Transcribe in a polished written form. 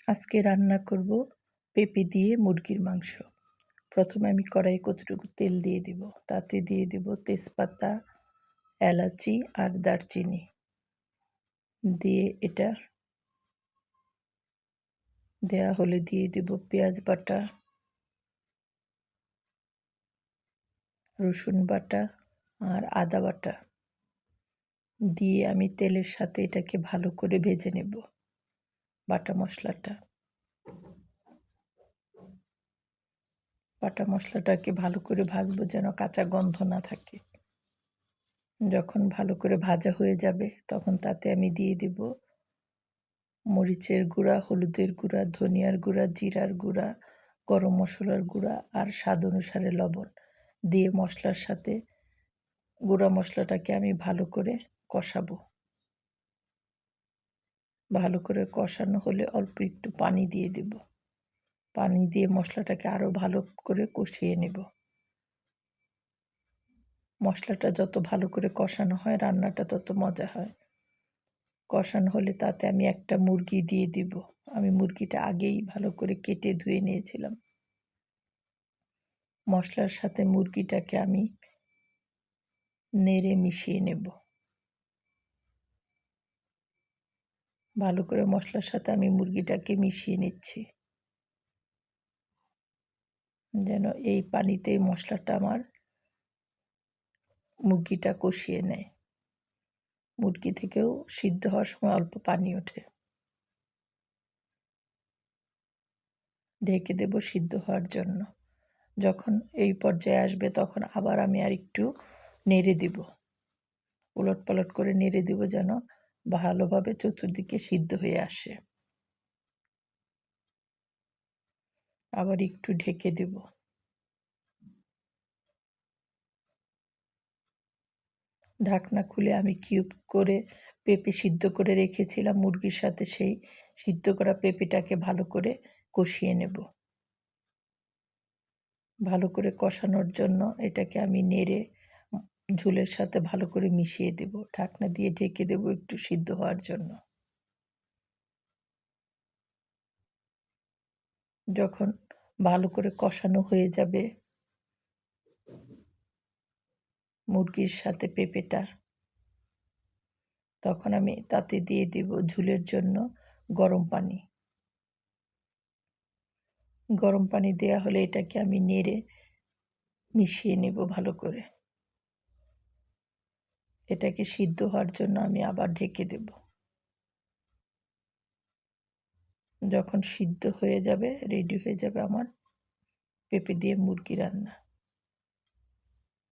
আজকে রান্না করব পেঁপে দিয়ে মুরগির মাংস। প্রথমে আমি কড়াইয়ে কতটুকু তেল দিয়ে দিব, তাতে দিয়ে দিব তেজপাতা, এলাচি আর দারচিনি। দিয়ে এটা দেয়া হলে দিয়ে দিব পেঁয়াজ বাটা, রসুন বাটা আর আদা বাটা। দিয়ে আমি তেলের সাথে এটাকে ভালো করে ভেজে নেব বাটা মশলাটা। বাটা মশলাটাকে ভালো করে ভাজবো যেন কাঁচা গন্ধ না থাকে। যখন ভালো করে ভাজা হয়ে যাবে তখন তাতে আমি দিয়ে দিব মরিচের গুঁড়া, হলুদের গুঁড়া, ধনিয়ার গুঁড়া, জিরার গুঁড়া, গরম মশলার গুঁড়া আর স্বাদ অনুসারে লবণ। দিয়ে মশলার সাথে গুঁড়া মশলাটাকে আমি ভালো করে কষাবো। ভালো করে কষানো হলে অল্প একটু পানি দিয়ে দেব। পানি দিয়ে মশলাটাকে আরও ভালো করে কষিয়ে নেব। মশলাটা যত ভালো করে কষানো হয় রান্নাটা তত মজা হয়। কষানো হলে তাতে আমি একটা মুরগি দিয়ে দিব। আমি মুরগিটা আগেই ভালো করে কেটে ধুয়ে নিয়েছিলাম। মশলার সাথে মুরগিটাকে আমি নেড়ে মিশিয়ে নেব। ভালো করে মশলার সাথে আমি মুরগিটাকে মিশিয়ে নিচ্ছি, যেন এই পানিতেই মশলাটা আমার মুরগিটা কষিয়ে নেয়। মুরগি থেকেও সিদ্ধ হওয়ার সময় অল্প পানি ওঠে। ঢেকে দেব সিদ্ধ হওয়ার জন্য। যখন এই পর্যায়ে আসবে তখন আবার আমি আর একটু নেড়ে দিব, উলট পালট করে নেড়ে দিব যেন ভালোভাবে চতুর্দিকে সিদ্ধ হয়ে আসে। আবার একটু ঢেকে দেব। ঢাকনা খুলে আমি কিউব করে পেঁপে সিদ্ধ করে রেখেছিলাম মুরগির সাথে, সেই সিদ্ধ করা পেঁপেটাকে ভালো করে কষিয়ে নেব। ভালো করে কষানোর জন্য এটাকে আমি নেড়ে ঝোলের সাথে ভালো করে মিশিয়ে দেব। ঢাকনা দিয়ে ঢেকে দেব একটু সিদ্ধ হওয়ার জন্য। যখন ভালো করে কষানো হয়ে যাবে মুরগির সাথে পেঁপেটা, তখন আমি তাতে দিয়ে দেব ঝোলের জন্য গরম পানি। গরম পানি দেয়া হলে এটাকে আমি নেড়ে মিশিয়ে নেব ভালো করে। এটাকে সিদ্ধ হওয়ার জন্য আমি আবার ঢেকে দেব। যখন সিদ্ধ হয়ে যাবে রেডি হয়ে যাবে আমার পেঁপে দিয়ে মুরগি রান্না।